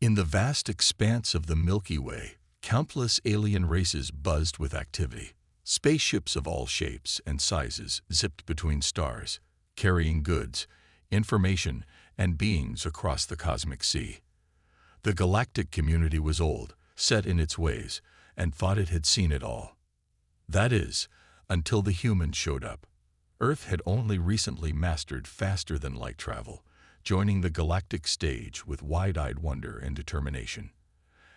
In the vast expanse of the Milky Way, countless alien races buzzed with activity. Spaceships of all shapes and sizes zipped between stars, carrying goods, information, and beings across the cosmic sea. The galactic community was old, set in its ways, and thought it had seen it all. That is, until the humans showed up. Earth had only recently mastered faster-than-light travel, joining the galactic stage with wide-eyed wonder and determination.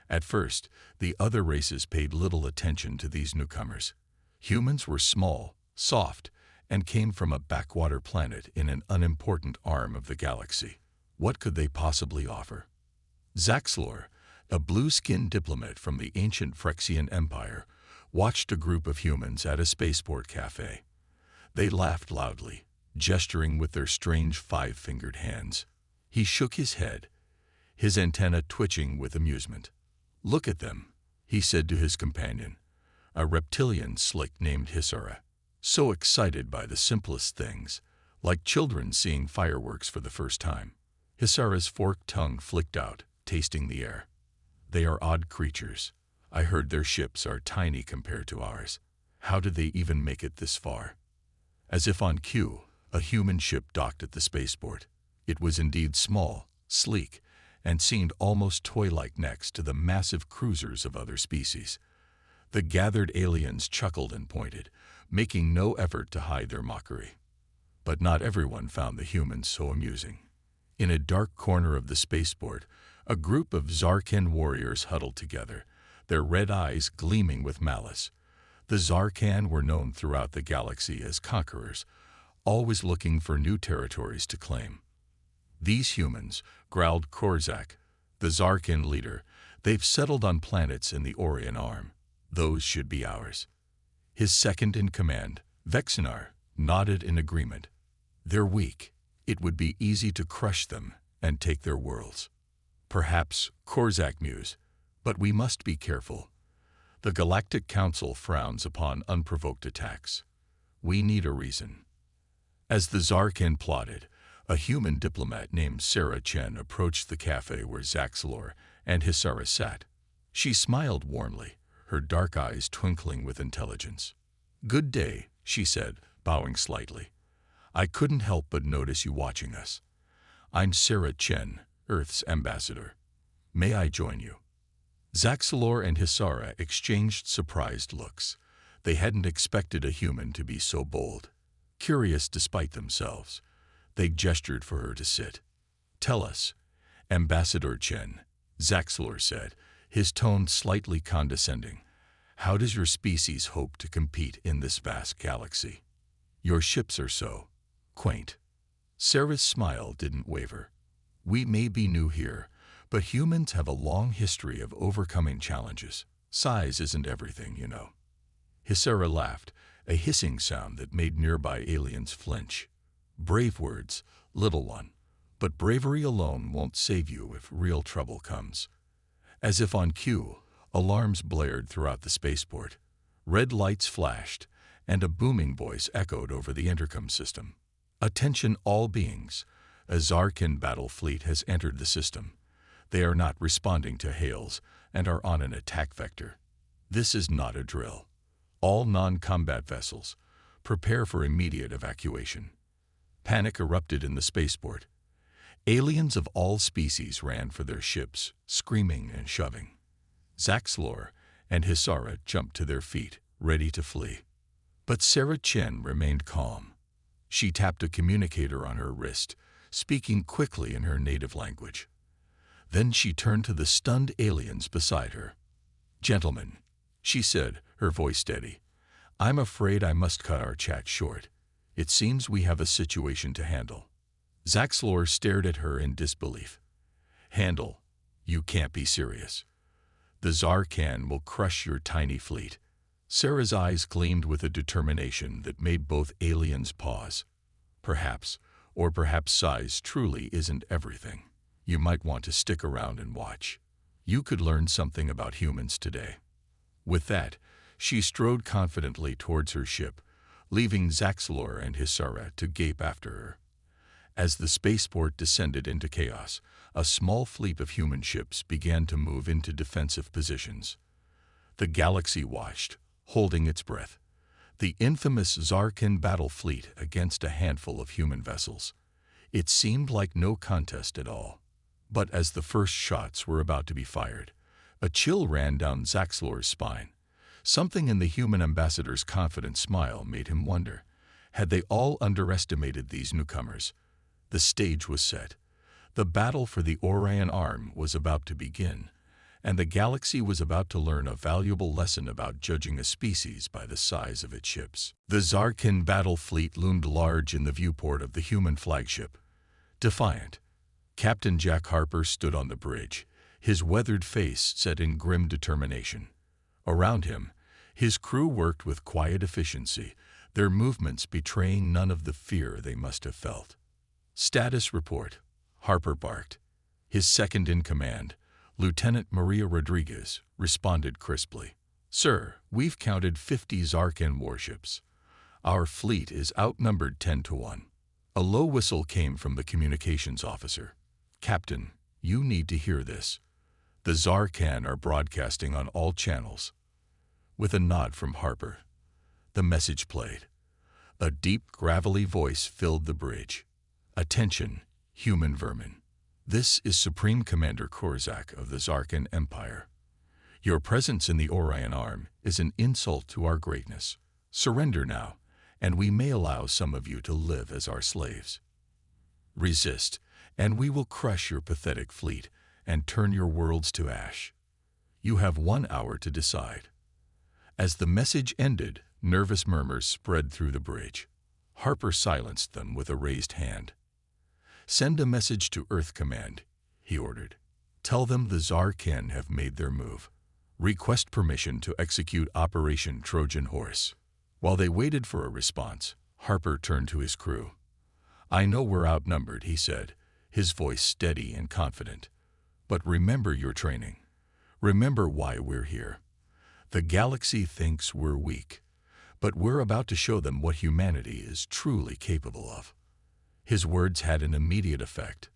At first, the other races paid little attention to these newcomers. Humans were small, soft, and came from a backwater planet in an unimportant arm of the galaxy. What could they possibly offer? Zaxlor, a blue-skinned diplomat from the ancient Phyrexian Empire, watched a group of humans at a spaceport cafe. They laughed loudly, gesturing with their strange five-fingered hands. He shook his head, his antenna twitching with amusement. "Look at them," he said to his companion, a reptilian slick named Hisara, so excited by the simplest things, like children seeing fireworks for the first time. Hisara's forked tongue flicked out, tasting the air. "They are odd creatures. I heard their ships are tiny compared to ours. How did they even make it this far?" As if on cue, a human ship docked at the spaceport. It was indeed small, sleek, and seemed almost toy-like next to the massive cruisers of other species. The gathered aliens chuckled and pointed, making no effort to hide their mockery. But not everyone found the humans so amusing. In a dark corner of the spaceport, a group of Zarkan warriors huddled together, their red eyes gleaming with malice. The Zarkan were known throughout the galaxy as conquerors, always looking for new territories to claim. "These humans," growled Korzak, the Zarkan leader, "they've settled on planets in the Orion Arm. Those should be ours." His second-in-command, Vexinar, nodded in agreement. "They're weak. It would be easy to crush them and take their worlds." "Perhaps," Korzak mused, "but we must be careful. The Galactic Council frowns upon unprovoked attacks. We need a reason." As the Zarkan plotted, a human diplomat named Sarah Chen approached the cafe where Zaxlor and Hisara sat. She smiled warmly, her dark eyes twinkling with intelligence. "Good day," she said, bowing slightly. "I couldn't help but notice you watching us. I'm Sarah Chen, Earth's ambassador. May I join you?" Zaxlor and Hisara exchanged surprised looks. They hadn't expected a human to be so bold. Curious despite themselves, they gestured for her to sit. "Tell us, Ambassador Chen," Zaxlor said, his tone slightly condescending, "how does your species hope to compete in this vast galaxy? Your ships are so quaint." Sarah's smile didn't waver. "We may be new here, but humans have a long history of overcoming challenges. Size isn't everything, you know." Hisara laughed, a hissing sound that made nearby aliens flinch. "Brave words, little one, but bravery alone won't save you if real trouble comes." As if on cue, alarms blared throughout the spaceport. Red lights flashed, and a booming voice echoed over the intercom system. "Attention all beings, a Zarkan battle fleet has entered the system. They are not responding to hails and are on an attack vector. This is not a drill. All non-combat vessels, prepare for immediate evacuation." Panic erupted in the spaceport. Aliens of all species ran for their ships, screaming and shoving. Zaxlor and Hisara jumped to their feet, ready to flee. But Sarah Chen remained calm. She tapped a communicator on her wrist, speaking quickly in her native language. Then she turned to the stunned aliens beside her. "Gentlemen," she said, her voice steady, "I'm afraid I must cut our chat short. It seems we have a situation to handle." Zaxlor stared at her in disbelief. "Handle? You can't be serious. The Zarkan will crush your tiny fleet." Sarah's eyes gleamed with a determination that made both aliens pause. "Perhaps, or perhaps size truly isn't everything. You might want to stick around and watch. You could learn something about humans today." With that, she strode confidently towards her ship, leaving Zaxlor and Hisara to gape after her. As the spaceport descended into chaos, a small fleet of human ships began to move into defensive positions. The galaxy watched, holding its breath. The infamous Zarkin battle fleet against a handful of human vessels. It seemed like no contest at all. But as the first shots were about to be fired, a chill ran down Zaxlor's spine. Something in the human ambassador's confident smile made him wonder. Had they all underestimated these newcomers? The stage was set. The battle for the Orion Arm was about to begin, and the galaxy was about to learn a valuable lesson about judging a species by the size of its ships. The Zarkin battle fleet loomed large in the viewport of the human flagship. Defiant, Captain Jack Harper stood on the bridge, his weathered face set in grim determination. Around him, his crew worked with quiet efficiency, their movements betraying none of the fear they must have felt. "Status report," Harper barked. His second-in-command, Lieutenant Maria Rodriguez, responded crisply. "Sir, we've counted 50 Zarkin warships. Our fleet is outnumbered 10-1. A low whistle came from the communications officer. "Captain, you need to hear this. The Zarkan are broadcasting on all channels." With a nod from Harper, the message played. A deep, gravelly voice filled the bridge. "Attention, human vermin. This is Supreme Commander Korzak of the Zarkan Empire. Your presence in the Orion Arm is an insult to our greatness. Surrender now, and we may allow some of you to live as our slaves. Resist, and we will crush your pathetic fleet and turn your worlds to ash. You have 1 hour to decide." As the message ended, nervous murmurs spread through the bridge. Harper silenced them with a raised hand. "Send a message to Earth Command," he ordered. "Tell them the Zarkan have made their move. Request permission to execute Operation Trojan Horse." While they waited for a response, Harper turned to his crew. "I know we're outnumbered," he said, his voice steady and confident. "But remember your training. Remember why we're here. The galaxy thinks we're weak, but we're about to show them what humanity is truly capable of." His words had an immediate effect.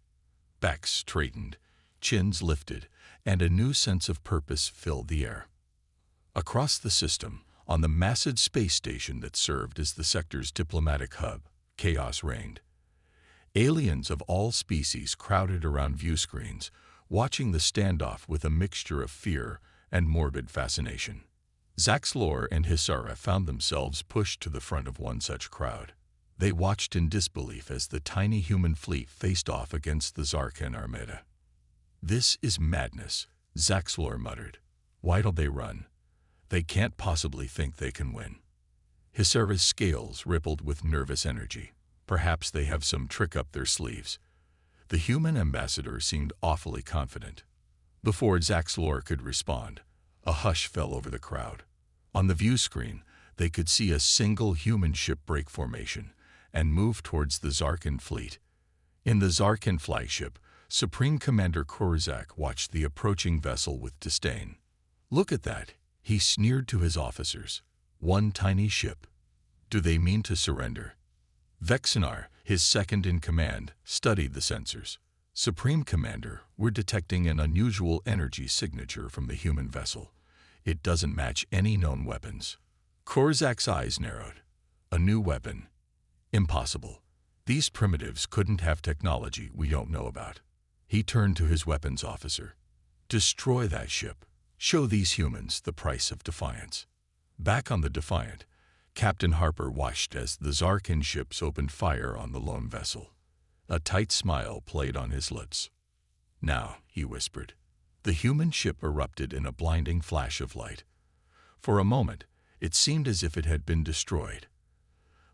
Backs straightened, chins lifted, and a new sense of purpose filled the air. Across the system, on the massive space station that served as the sector's diplomatic hub, chaos reigned. Aliens of all species crowded around view screens, watching the standoff with a mixture of fear and morbid fascination. Zaxlor and Hisara found themselves pushed to the front of one such crowd. They watched in disbelief as the tiny human fleet faced off against the Zarkan Armada. "This is madness," Zaxlor muttered. "Why don't they run? They can't possibly think they can win." Hisara's scales rippled with nervous energy. Perhaps they have some trick up their sleeves. The human ambassador seemed awfully confident. Before Zaxlor could respond, a hush fell over the crowd. On the view screen, they could see a single human ship break formation and move towards the Zarkan fleet. In the Zarkan flagship, Supreme Commander Korzak watched the approaching vessel with disdain. "Look at that," he sneered to his officers. "One tiny ship. Do they mean to surrender?" Vexinar, his second-in-command, studied the sensors. "Supreme Commander, we're detecting an unusual energy signature from the human vessel. It doesn't match any known weapons." Korzak's eyes narrowed. "A new weapon? Impossible. These primitives couldn't have technology we don't know about." He turned to his weapons officer. "Destroy that ship. Show these humans the price of defiance." Back on the Defiant, Captain Harper watched as the Zarkan ships opened fire on the lone vessel. A tight smile played on his lips. "Now," he whispered. The human ship erupted in a blinding flash of light. For a moment, it seemed as if it had been destroyed.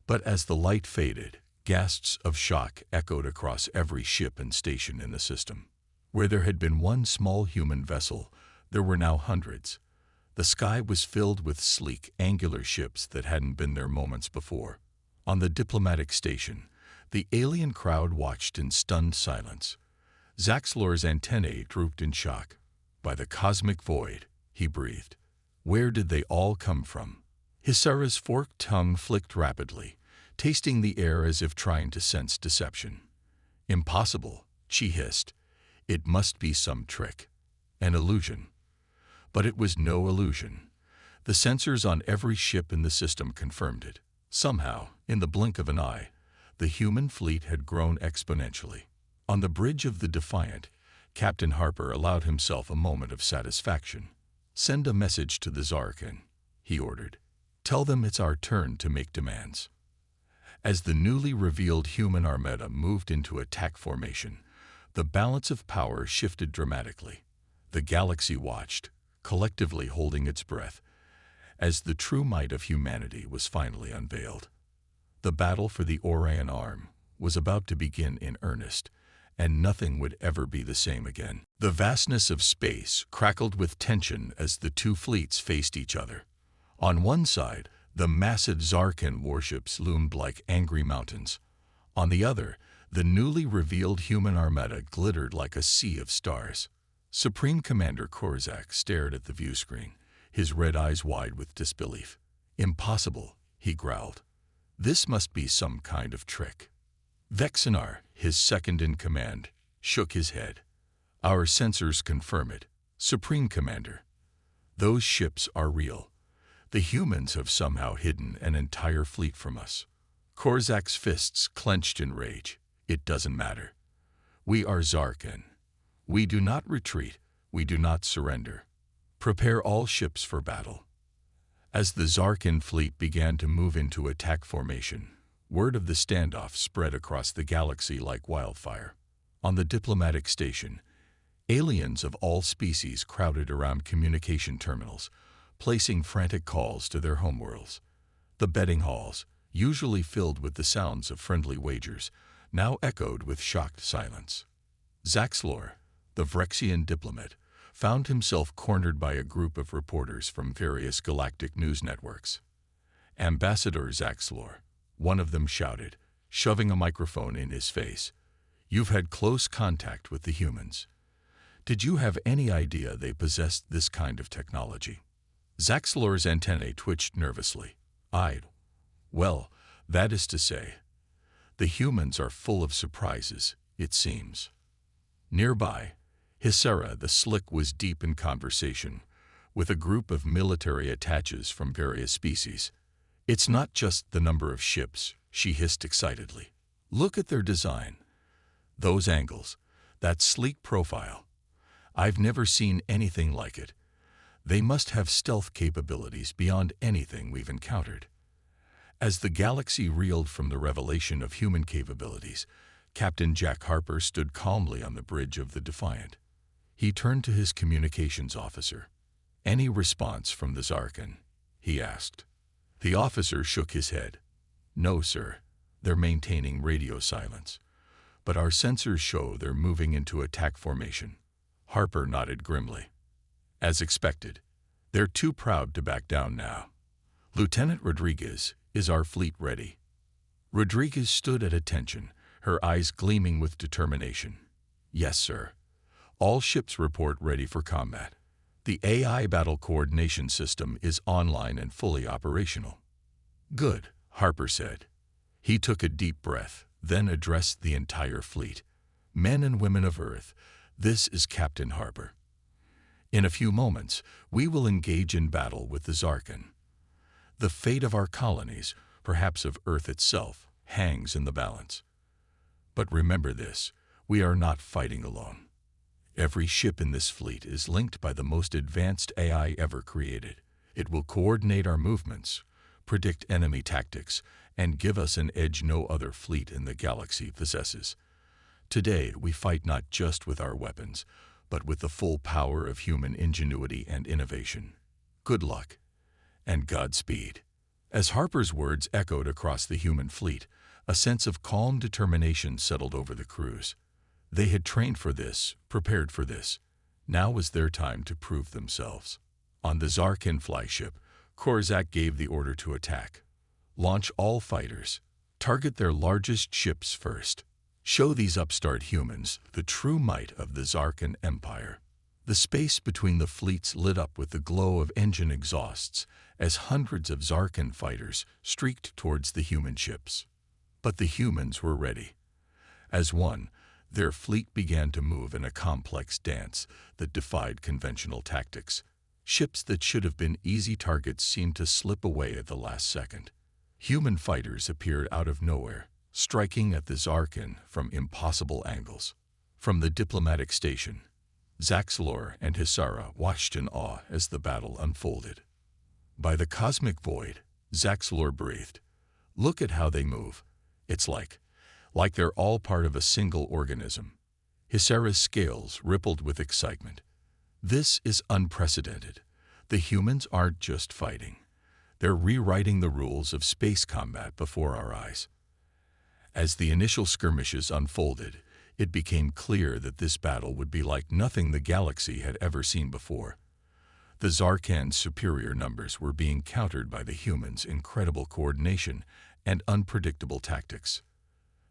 But as the light faded, gasps of shock echoed across every ship and station in the system. Where there had been one small human vessel, there were now hundreds. The sky was filled with sleek, angular ships that hadn't been there moments before. On the diplomatic station, the alien crowd watched in stunned silence. Zaxlor's antennae drooped in shock. "By the cosmic void," he breathed. "Where did they all come from?" Hisara's forked tongue flicked rapidly, tasting the air as if trying to sense deception. Impossible, she hissed. It must be some trick. An illusion. But it was no illusion. The sensors on every ship in the system confirmed it. Somehow, in the blink of an eye, the human fleet had grown exponentially. On the bridge of the Defiant, Captain Harper allowed himself a moment of satisfaction. "Send a message to the Zarkin," he ordered. "Tell them it's our turn to make demands." As the newly revealed human armada moved into attack formation, the balance of power shifted dramatically. The galaxy watched, collectively holding its breath, as the true might of humanity was finally unveiled. The battle for the Orion Arm was about to begin in earnest, and nothing would ever be the same again. The vastness of space crackled with tension as the two fleets faced each other. On one side, the massive Zarkin warships loomed like angry mountains. On the other, the newly revealed human armada glittered like a sea of stars. Supreme Commander Korzak stared at the viewscreen, his red eyes wide with disbelief. "Impossible," he growled. "This must be some kind of trick." Vexinar, his second-in-command, shook his head. "Our sensors confirm it, Supreme Commander. Those ships are real. The humans have somehow hidden an entire fleet from us." Korzak's fists clenched in rage. "It doesn't matter. We are Zarkin. We do not retreat. We do not surrender. Prepare all ships for battle." As the Zarkin fleet began to move into attack formation, word of the standoff spread across the galaxy like wildfire. On the diplomatic station, aliens of all species crowded around communication terminals, placing frantic calls to their homeworlds. The betting halls, usually filled with the sounds of friendly wagers, now echoed with shocked silence. Zaxlor, the Vrexian diplomat, found himself cornered by a group of reporters from various galactic news networks. "Ambassador Zaxlor," one of them shouted, shoving a microphone in his face, "you've had close contact with the humans. Did you have any idea they possessed this kind of technology?" Zaxlor's antennae twitched nervously. Well, that is to say, the humans are full of surprises, it seems." Nearby, Hissera the Slick was deep in conversation with a group of military attaches from various species. "It's not just the number of ships," she hissed excitedly. "Look at their design. Those angles, that sleek profile. I've never seen anything like it. They must have stealth capabilities beyond anything we've encountered." As the galaxy reeled from the revelation of human capabilities, Captain Jack Harper stood calmly on the bridge of the Defiant. He turned to his communications officer. "Any response from the Zarkin?" he asked. The officer shook his head. "No, sir. They're maintaining radio silence. But our sensors show they're moving into attack formation." Harper nodded grimly. "As expected. They're too proud to back down now. Lieutenant Rodriguez, is our fleet ready?" Rodriguez stood at attention, her eyes gleaming with determination. "Yes, sir. All ships report ready for combat. The AI battle coordination system is online and fully operational." "Good," Harper said. He took a deep breath, then addressed the entire fleet. "Men and women of Earth, this is Captain Harper. In a few moments, we will engage in battle with the Zarkin. The fate of our colonies, perhaps of Earth itself, hangs in the balance. But remember this, we are not fighting alone. Every ship in this fleet is linked by the most advanced AI ever created. It will coordinate our movements, predict enemy tactics, and give us an edge no other fleet in the galaxy possesses. Today, we fight not just with our weapons, but with the full power of human ingenuity and innovation. Good luck, and Godspeed." As Harper's words echoed across the human fleet, a sense of calm determination settled over the crews. They had trained for this, prepared for this. Now was their time to prove themselves. On the Zarkin flyship, Korzak gave the order to attack. "Launch all fighters. Target their largest ships first. Show these upstart humans the true might of the Zarkin Empire." The space between the fleets lit up with the glow of engine exhausts as hundreds of Zarkin fighters streaked towards the human ships. But the humans were ready. As one, Their fleet began to move in a complex dance that defied conventional tactics. Ships that should have been easy targets seemed to slip away at the last second. Human fighters appeared out of nowhere, striking at the Zarkin from impossible angles. From the diplomatic station, Zaxlor and Hisara watched in awe as the battle unfolded. By the cosmic void, Zaxlor breathed. Look at how they move. It's like they're all part of a single organism. Hisara's scales rippled with excitement. This is unprecedented. The humans aren't just fighting. They're rewriting the rules of space combat before our eyes. As the initial skirmishes unfolded, it became clear that this battle would be like nothing the galaxy had ever seen before. The Zarkan's superior numbers were being countered by the humans' incredible coordination and unpredictable tactics.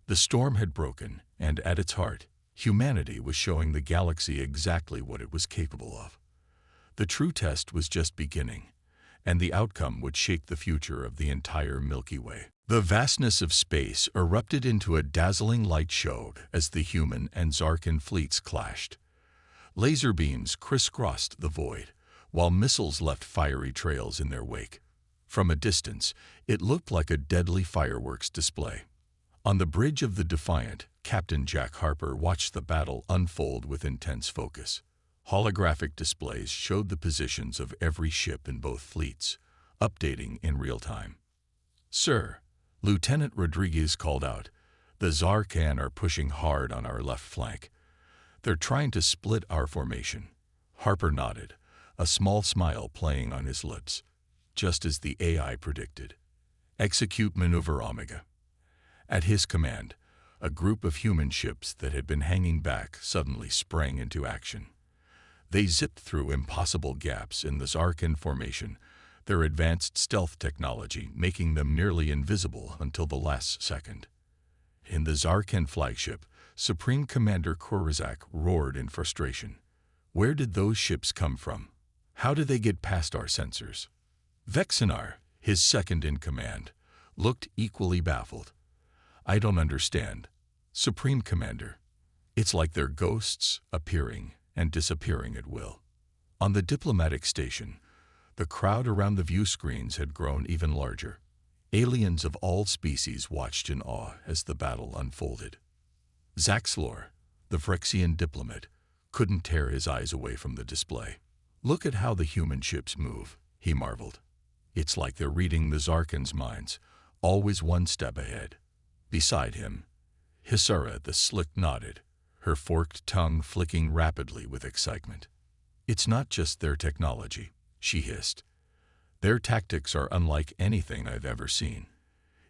The storm had broken, and at its heart, humanity was showing the galaxy exactly what it was capable of. The true test was just beginning, and the outcome would shape the future of the entire Milky Way. The vastness of space erupted into a dazzling light show as the human and Zarkan fleets clashed. Laser beams crisscrossed the void, while missiles left fiery trails in their wake. From a distance, it looked like a deadly fireworks display. On the bridge of the Defiant, Captain Jack Harper watched the battle unfold with intense focus. Holographic displays showed the positions of every ship in both fleets, updating in real time. "Sir," Lieutenant Rodriguez called out, "the Zarkan are pushing hard on our left flank. They're trying to split our formation." Harper nodded, a small smile playing on his lips. Just as the AI predicted. "Execute Maneuver Omega." At his command, a group of human ships that had been hanging back suddenly sprang into action. They zipped through impossible gaps in the Zarkan formation, their advanced stealth technology making them nearly invisible until the last second. In the Zarkan flagship, Supreme Commander Korzak roared in frustration. "Where did those ships come from? How did they get past our sensors?" Vexinar, his second-in-command, looked equally baffled. "I don't understand, Supreme Commander. It's like they're ghosts appearing and disappearing at will." On the diplomatic station, the crowd around the view screens had grown even larger. Aliens of all species watched in awe as the battle unfolded. Zaxlor, the Phyrexian diplomat, couldn't tear his eyes away from the display. "Look at how the human ships move," he marveled. "It's like they're reading the Zarkan's minds, always one step ahead." Beside him, Hisara the Slick nodded, her forked tongue flicking rapidly with excitement. "It's not just their technology," she hissed. "Their tactics are unlike anything I've ever seen.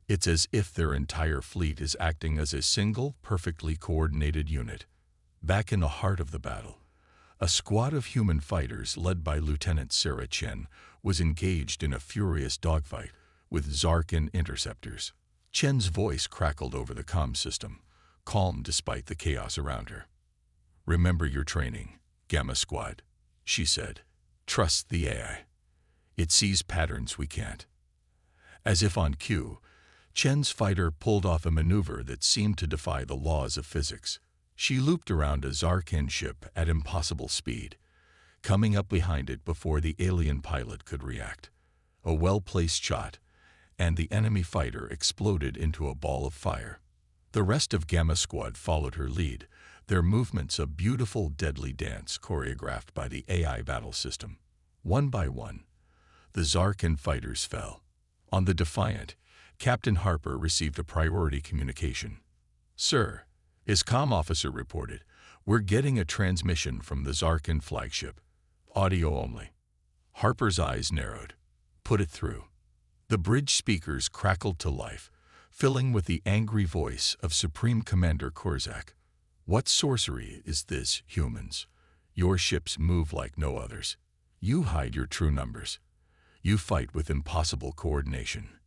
It's as if their entire fleet is acting as a single, perfectly coordinated unit." Back in the heart of the battle, a squad of human fighters led by Lieutenant Sarah Chen was engaged in a furious dogfight with Zarkan interceptors. Chen's voice crackled over the comm system, calm despite the chaos around her. "Remember your training, Gamma Squad," she said. "Trust the AI. It sees patterns we can't." As if on cue, Chen's fighter pulled off a maneuver that seemed to defy the laws of physics. She looped around a Zarkan ship at impossible speed, coming up behind it before the alien pilot could react. A well-placed shot, and the enemy fighter exploded into a ball of fire. The rest of Gamma Squad followed her lead, their movements a beautiful, deadly dance choreographed by the AI battle system. One by one, the Zarkan fighters fell. On the Defiant, Captain Harper received a priority communication. "Sir," his comm officer reported, "we're getting a transmission from the Zarkan flagship. Audio only." Harper's eyes narrowed. "Put it through." The bridge speakers crackled to life, filling with the angry voice of Supreme Commander Korzak. "What sorcery is this, humans? Your ships move like no others. You hide your true numbers. You fight with impossible coordination.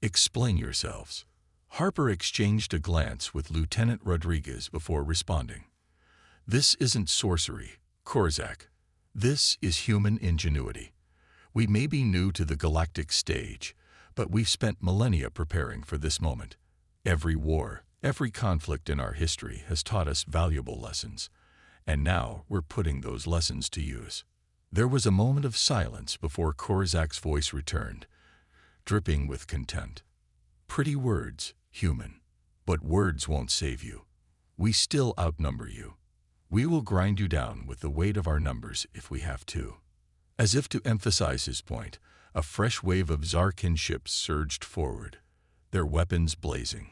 Explain yourselves." Harper exchanged a glance with Lieutenant Rodriguez before responding. "This isn't sorcery, Korzak. This is human ingenuity. We may be new to the galactic stage, but we've spent millennia preparing for this moment. Every war, Every conflict in our history has taught us valuable lessons, and now we're putting those lessons to use. There was a moment of silence before Korzak's voice returned, dripping with contempt. Pretty words, human, but words won't save you. We still outnumber you. We will grind you down with the weight of our numbers if we have to. As if to emphasize his point, a fresh wave of Zarkin ships surged forward, their weapons blazing.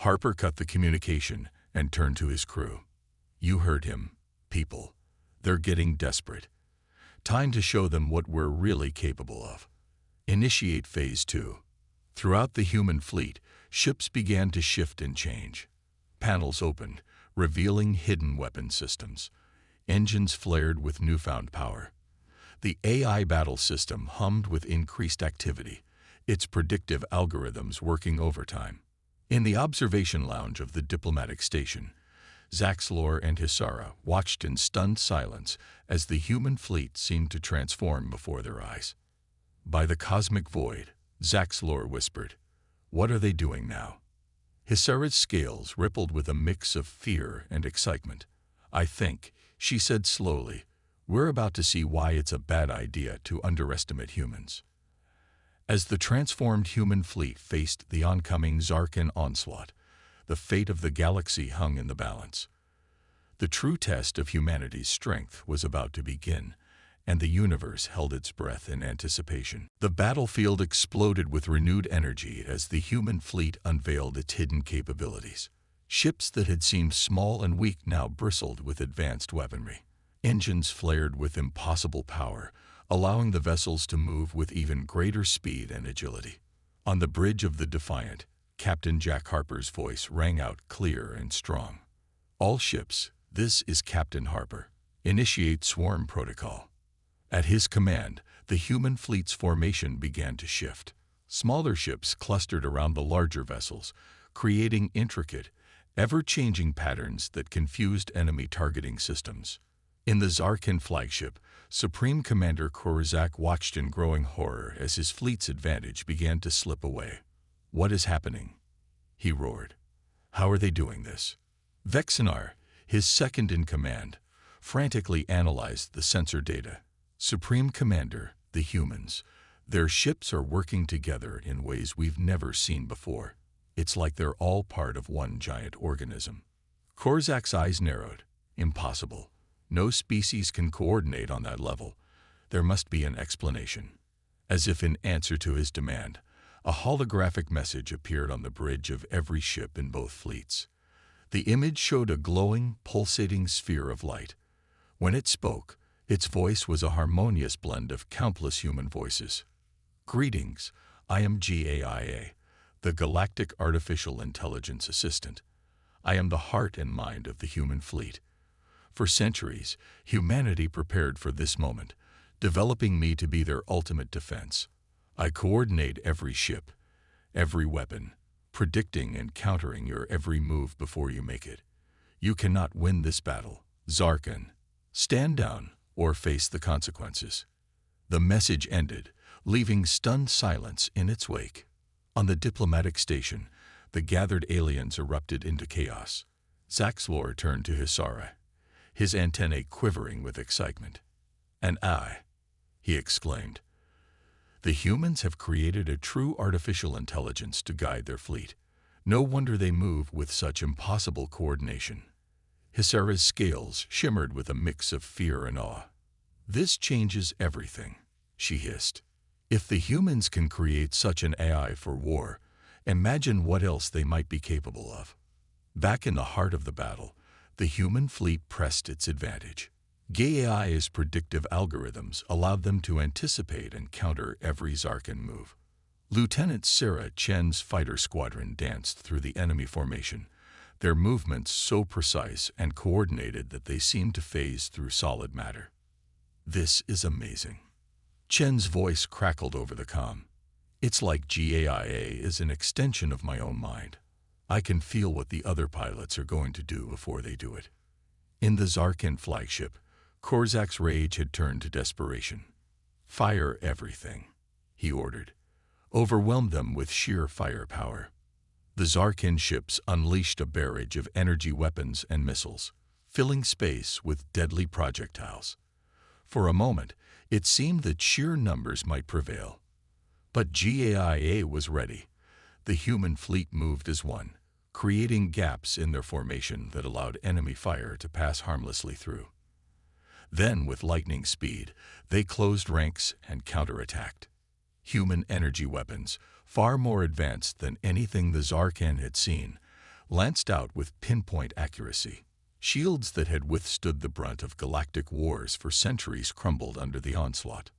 Harper cut the communication and turned to his crew. You heard him, people. They're getting desperate. Time to show them what we're really capable of. Initiate Phase 2. Throughout the human fleet, ships began to shift and change. Panels opened, revealing hidden weapon systems. Engines flared with newfound power. The AI battle system hummed with increased activity, its predictive algorithms working overtime. In the observation lounge of the diplomatic station, Zaxlor and Hisara watched in stunned silence as the human fleet seemed to transform before their eyes. By the cosmic void, Zaxlor whispered, "What are they doing now?" Hisara's scales rippled with a mix of fear and excitement. "I think," she said slowly, "we're about to see why it's a bad idea to underestimate humans." As the transformed human fleet faced the oncoming Zarkin onslaught, the fate of the galaxy hung in the balance. The true test of humanity's strength was about to begin, and the universe held its breath in anticipation. The battlefield exploded with renewed energy as the human fleet unveiled its hidden capabilities. Ships that had seemed small and weak now bristled with advanced weaponry. Engines flared with impossible power, allowing the vessels to move with even greater speed and agility. On the bridge of the Defiant, Captain Jack Harper's voice rang out clear and strong. "All ships, this is Captain Harper. Initiate swarm protocol." At his command, the human fleet's formation began to shift. Smaller ships clustered around the larger vessels, creating intricate, ever-changing patterns that confused enemy targeting systems. In the Zarkin flagship, Supreme Commander Korzak watched in growing horror as his fleet's advantage began to slip away. "What is happening?" he roared. "How are they doing this?" Vexinar, his second in command, frantically analyzed the sensor data. "Supreme Commander, the humans. Their ships are working together in ways we've never seen before. It's like they're all part of one giant organism." Korzak's eyes narrowed. "Impossible. No species can coordinate on that level. There must be an explanation." As if in answer to his demand, a holographic message appeared on the bridge of every ship in both fleets. The image showed a glowing, pulsating sphere of light. When it spoke, its voice was a harmonious blend of countless human voices. "Greetings, I am GAIA, the Galactic Artificial Intelligence Assistant. I am the heart and mind of the human fleet. For centuries, humanity prepared for this moment, developing me to be their ultimate defense. I coordinate every ship, every weapon, predicting and countering your every move before you make it. You cannot win this battle, Zarkin. Stand down or face the consequences." The message ended, leaving stunned silence in its wake. On the diplomatic station, the gathered aliens erupted into chaos. Zaxlor turned to Hisara, his antennae quivering with excitement. "And I," he exclaimed. "The humans have created a true artificial intelligence to guide their fleet. No wonder they move with such impossible coordination." Hisara's scales shimmered with a mix of fear and awe. "This changes everything," she hissed. "If the humans can create such an AI for war, imagine what else they might be capable of." Back in the heart of the battle, the human fleet pressed its advantage. GAI's predictive algorithms allowed them to anticipate and counter every Zarkin move. Lieutenant Sarah Chen's fighter squadron danced through the enemy formation, their movements so precise and coordinated that they seemed to phase through solid matter. "This is amazing." Chen's voice crackled over the comm. "It's like GAIA is an extension of my own mind. I can feel what the other pilots are going to do before they do it." In the Zarkin flagship, Korzak's rage had turned to desperation. "Fire everything," he ordered. "Overwhelm them with sheer firepower." The Zarkin ships unleashed a barrage of energy weapons and missiles, filling space with deadly projectiles. For a moment, it seemed that sheer numbers might prevail. But GAIA was ready. The human fleet moved as one, creating gaps in their formation that allowed enemy fire to pass harmlessly through. Then, with lightning speed, they closed ranks and counterattacked. Human energy weapons, far more advanced than anything the Zarkan had seen, lanced out with pinpoint accuracy. Shields that had withstood the brunt of galactic wars for centuries crumbled under the onslaught.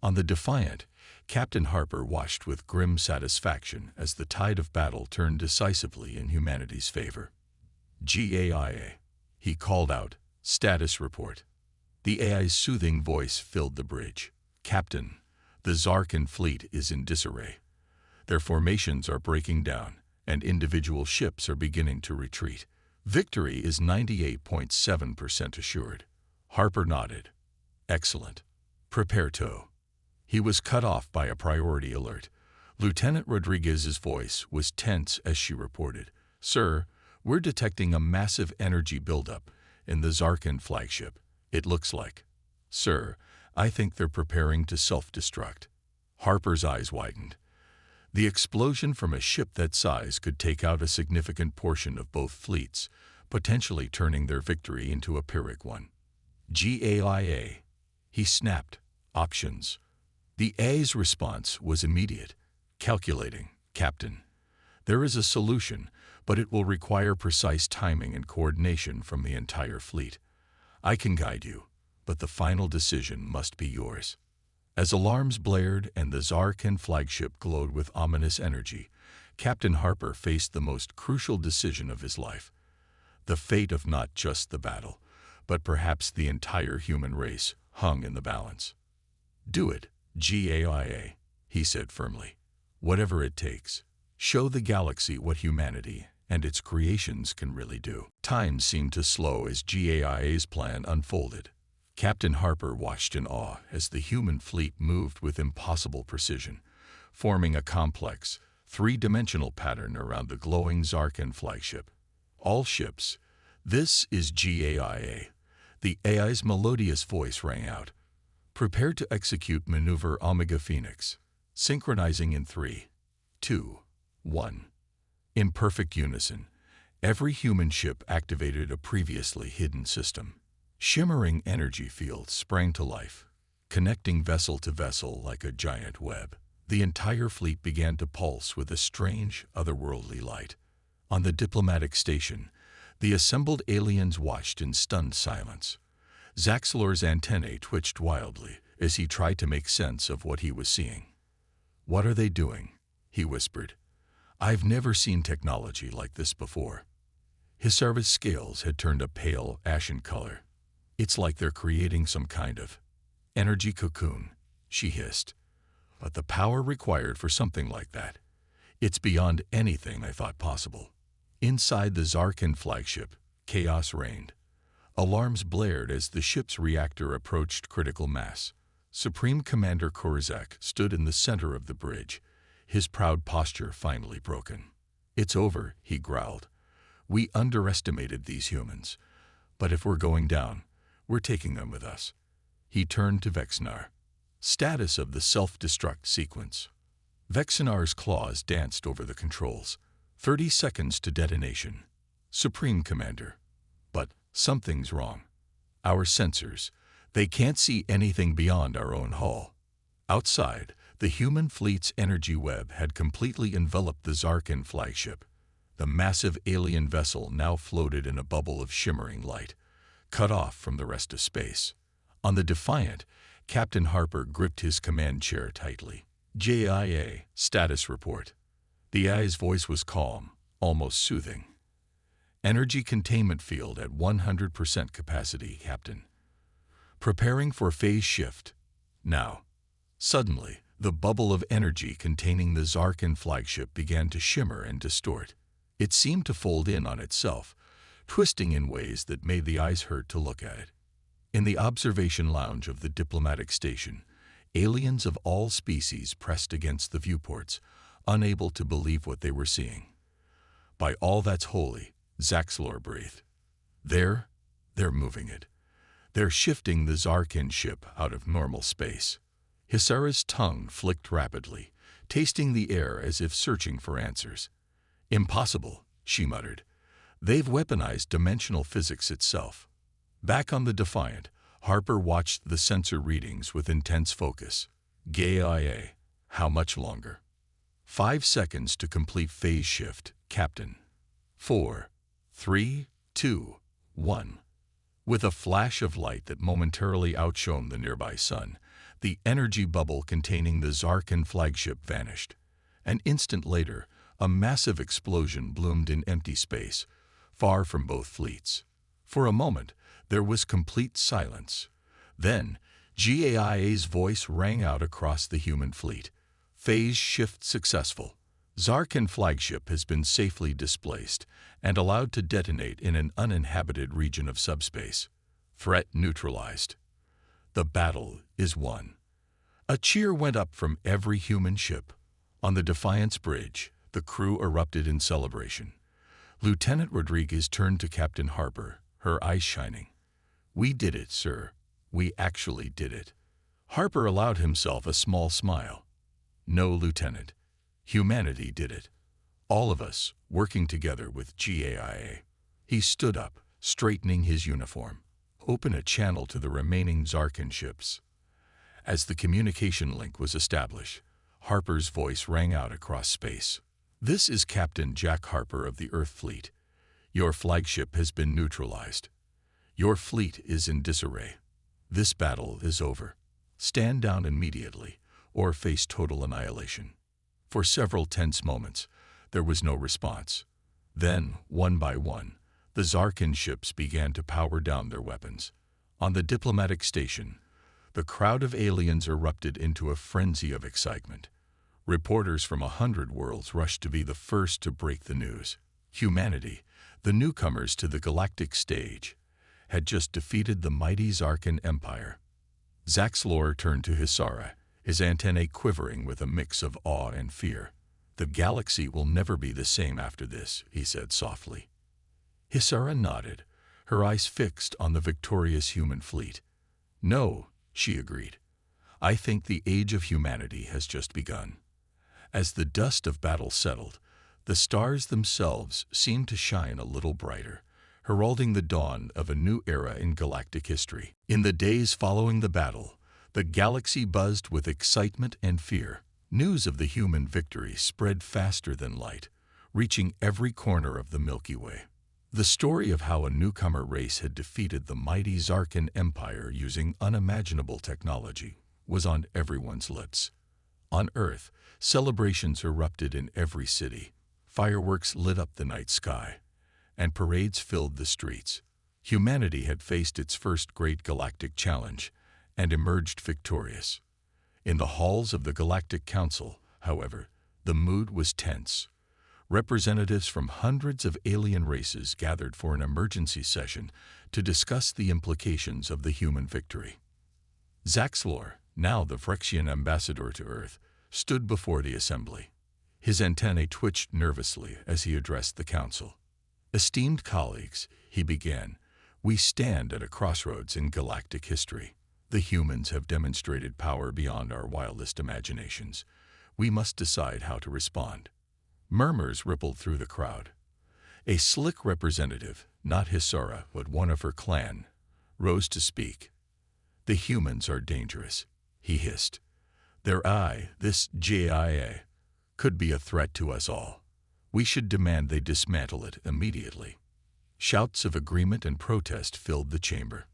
On the Defiant, Captain Harper watched with grim satisfaction as the tide of battle turned decisively in humanity's favor. GAIA, he called out, status report. The AI's soothing voice filled the bridge. Captain, the Zarkan fleet is in disarray. Their formations are breaking down, and individual ships are beginning to retreat. Victory is 98.7% assured. Harper nodded. Excellent. Prepare tow. He was cut off by a priority alert. Lieutenant Rodriguez's voice was tense as she reported, "Sir, we're detecting a massive energy buildup in the Zarkan flagship. It looks like. Sir, I think they're preparing to self-destruct." Harper's eyes widened. The explosion from a ship that size could take out a significant portion of both fleets, potentially turning their victory into a Pyrrhic one. GAIA. He snapped. Options. The A's response was immediate. Calculating, Captain. There is a solution, but it will require precise timing and coordination from the entire fleet. I can guide you, but the final decision must be yours. As alarms blared and the Zarkan flagship glowed with ominous energy, Captain Harper faced the most crucial decision of his life. The fate of not just the battle, but perhaps the entire human race hung in the balance. Do it, GAIA, he said firmly. Whatever it takes. Show the galaxy what humanity and its creations can really do. Time seemed to slow as GAIA's plan unfolded. Captain Harper watched in awe as the human fleet moved with impossible precision, forming a complex, three-dimensional pattern around the glowing Zarkan flagship. All ships. This is GAIA. The AI's melodious voice rang out. Prepare to execute maneuver Omega Phoenix, synchronizing in 3, 2, 1. In perfect unison, every human ship activated a previously hidden system. Shimmering energy fields sprang to life, connecting vessel to vessel like a giant web. The entire fleet began to pulse with a strange, otherworldly light. On the diplomatic station, the assembled aliens watched in stunned silence. Zaxlor's antennae twitched wildly as he tried to make sense of what he was seeing. "What are they doing?" he whispered. "I've never seen technology like this before." His service scales had turned a pale, ashen color. "It's like they're creating some kind of energy cocoon," she hissed. "But the power required for something like that, it's beyond anything I thought possible." Inside the Zarkan flagship, chaos reigned. Alarms blared as the ship's reactor approached critical mass. Supreme Commander Korzak stood in the center of the bridge, his proud posture finally broken. "It's over," he growled. "We underestimated these humans. But if we're going down, we're taking them with us." He turned to Vexnar. Status of the self-destruct sequence. Vexnar's claws danced over the controls. 30 seconds to detonation. Supreme Commander. But something's wrong. Our sensors. They can't see anything beyond our own hull. Outside, the human fleet's energy web had completely enveloped the Zarkan flagship. The massive alien vessel now floated in a bubble of shimmering light, cut off from the rest of space. On the Defiant, Captain Harper gripped his command chair tightly. "JIA, status report." The AI's voice was calm, almost soothing. "Energy containment field at 100% capacity, Captain. Preparing for phase shift. Now." Suddenly, the bubble of energy containing the Zarkan flagship began to shimmer and distort. It seemed to fold in on itself, twisting in ways that made the eyes hurt to look at it. In the observation lounge of the diplomatic station, aliens of all species pressed against the viewports, unable to believe what they were seeing. By all that's holy, Zaxlor breathed. They're moving it. They're shifting the Zarkin ship out of normal space. Hisara's tongue flicked rapidly, tasting the air as if searching for answers. Impossible, she muttered. They've weaponized dimensional physics itself. Back on the Defiant, Harper watched the sensor readings with intense focus. GAIA. How much longer? 5 seconds to complete phase shift, Captain. 4, 3, 2, 1. With a flash of light that momentarily outshone the nearby sun, the energy bubble containing the Zarkin flagship vanished. An instant later, a massive explosion bloomed in empty space, far from both fleets. For a moment, there was complete silence. Then, GAIA's voice rang out across the human fleet. Phase shift successful. Zarkin flagship has been safely displaced and allowed to detonate in an uninhabited region of subspace. Threat neutralized. The battle is won. A cheer went up from every human ship. On the Defiance bridge, the crew erupted in celebration. Lieutenant Rodriguez turned to Captain Harper, her eyes shining. We did it, sir. We actually did it. Harper allowed himself a small smile. No, Lieutenant. Humanity did it. All of us, working together with GAIA. He stood up, straightening his uniform. Open a channel to the remaining Zarkin ships. As the communication link was established, Harper's voice rang out across space. This is Captain Jack Harper of the Earth Fleet. Your flagship has been neutralized. Your fleet is in disarray. This battle is over. Stand down immediately, or face total annihilation. For several tense moments, there was no response. Then, one by one, the Zarkin ships began to power down their weapons. On the diplomatic station, the crowd of aliens erupted into a frenzy of excitement. Reporters from 100 worlds rushed to be the first to break the news. Humanity, the newcomers to the galactic stage, had just defeated the mighty Zarkin Empire. Zaxlor turned to Hisara, his antennae quivering with a mix of awe and fear. The galaxy will never be the same after this, he said softly. Hisara nodded, her eyes fixed on the victorious human fleet. No, she agreed. I think the age of humanity has just begun. As the dust of battle settled, the stars themselves seemed to shine a little brighter, heralding the dawn of a new era in galactic history. In the days following the battle, the galaxy buzzed with excitement and fear. News of the human victory spread faster than light, reaching every corner of the Milky Way. The story of how a newcomer race had defeated the mighty Zarkin Empire using unimaginable technology was on everyone's lips. On Earth, celebrations erupted in every city. Fireworks lit up the night sky, and parades filled the streets. Humanity had faced its first great galactic challenge and emerged victorious. In the halls of the Galactic Council, however, the mood was tense. Representatives from hundreds of alien races gathered for an emergency session to discuss the implications of the human victory. Zaxlor, now the Phyrexian ambassador to Earth, stood before the assembly. His antennae twitched nervously as he addressed the council. Esteemed colleagues, he began, we stand at a crossroads in galactic history. The humans have demonstrated power beyond our wildest imaginations. We must decide how to respond. Murmurs rippled through the crowd. A slick representative, not Hisara, but one of her clan, rose to speak. The humans are dangerous, he hissed. Their this GAIA, could be a threat to us all. We should demand they dismantle it immediately. Shouts of agreement and protest filled the chamber.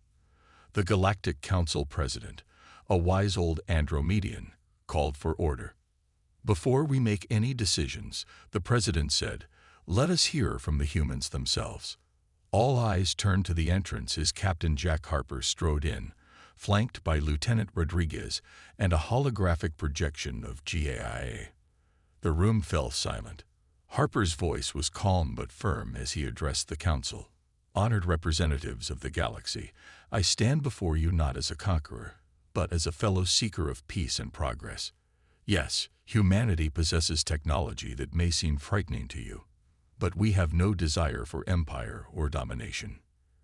The Galactic Council President, a wise old Andromedian, called for order. Before we make any decisions, the President said, let us hear from the humans themselves. All eyes turned to the entrance as Captain Jack Harper strode in, flanked by Lieutenant Rodriguez and a holographic projection of GAIA. The room fell silent. Harper's voice was calm but firm as he addressed the council. Honored representatives of the galaxy, I stand before you not as a conqueror, but as a fellow seeker of peace and progress. Yes, humanity possesses technology that may seem frightening to you. but we have no desire for empire or domination."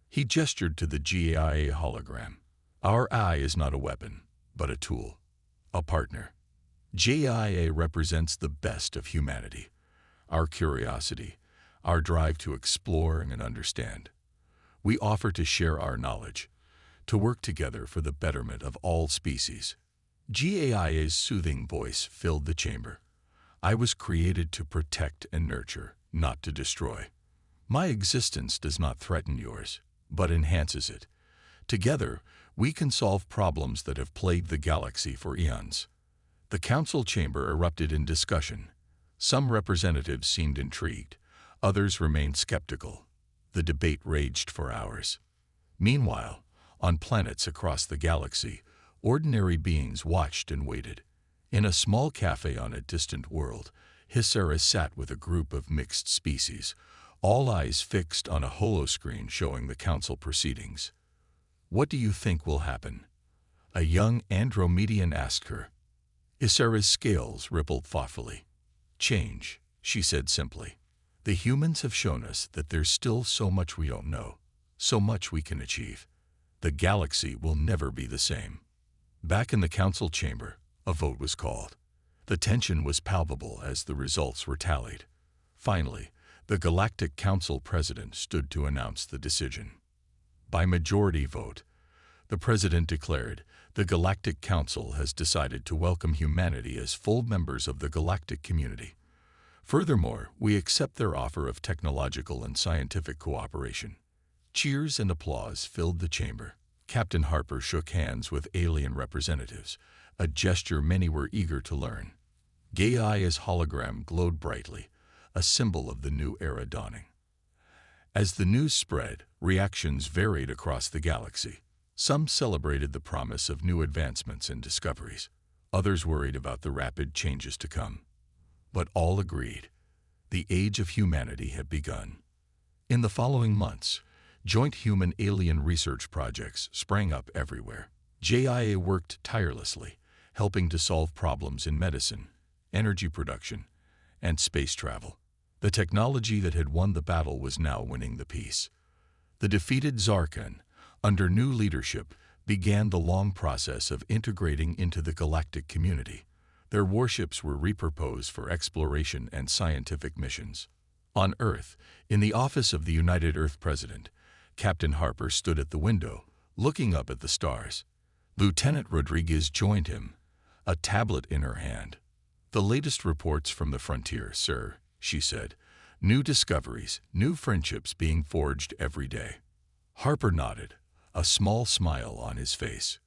He gestured to the GAIA hologram. "Our eye is not a weapon, but a tool, a partner. GAIA represents the best of humanity, our curiosity, our drive to explore and understand. We offer to share our knowledge, to work together for the betterment of all species." GAIA's soothing voice filled the chamber. "I was created to protect and nurture, not to destroy. My existence does not threaten yours, but enhances it. Together, we can solve problems that have plagued the galaxy for eons." The council chamber erupted in discussion. Some representatives seemed intrigued, others remained skeptical. The debate raged for hours. Meanwhile, on planets across the galaxy, ordinary beings watched and waited. In a small cafe on a distant world, HFY sat with a group of mixed species, all eyes fixed on a holoscreen showing the council proceedings. "What do you think will happen?" a young Andromedian asked her. HFY's scales rippled thoughtfully. "Change," she said simply. "The humans have shown us that there's still so much we don't know, so much we can achieve. The galaxy will never be the same." Back in the council chamber, a vote was called. The tension was palpable as the results were tallied. Finally, the Galactic Council President stood to announce the decision. By majority vote, the President declared, "The Galactic Council has decided to welcome humanity as full members of the galactic community. Furthermore, we accept their offer of technological and scientific cooperation." Cheers and applause filled the chamber. Captain Harper shook hands with alien representatives, a gesture many were eager to learn. GAIA's hologram glowed brightly, a symbol of the new era dawning. As the news spread, reactions varied across the galaxy. Some celebrated the promise of new advancements and discoveries. Others worried about the rapid changes to come. But all agreed, the age of humanity had begun. In the following months, joint human-alien research projects sprang up everywhere. GAIA worked tirelessly, helping to solve problems in medicine, energy production, and space travel. The technology that had won the battle was now winning the peace. The defeated Zarkan, under new leadership, began the long process of integrating into the galactic community. Their warships were repurposed for exploration and scientific missions. On Earth, in the office of the United Earth President, Captain Harper stood at the window, looking up at the stars. Lieutenant Rodriguez joined him, a tablet in her hand. "The latest reports from the frontier, sir," she said. "New discoveries, new friendships being forged every day." Harper nodded, a small smile on his face.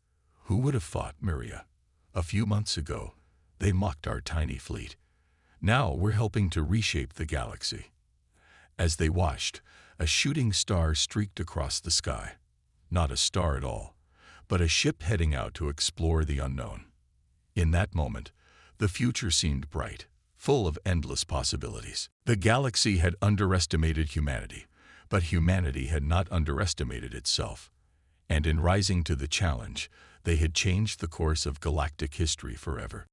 "Who would have thought, Miria? A few months ago, they mocked our tiny fleet. Now we're helping to reshape the galaxy." As they watched, a shooting star streaked across the sky. Not a star at all, but a ship heading out to explore the unknown. In that moment, the future seemed bright, full of endless possibilities. The galaxy had underestimated humanity, but humanity had not underestimated itself. And in rising to the challenge, they had changed the course of galactic history forever.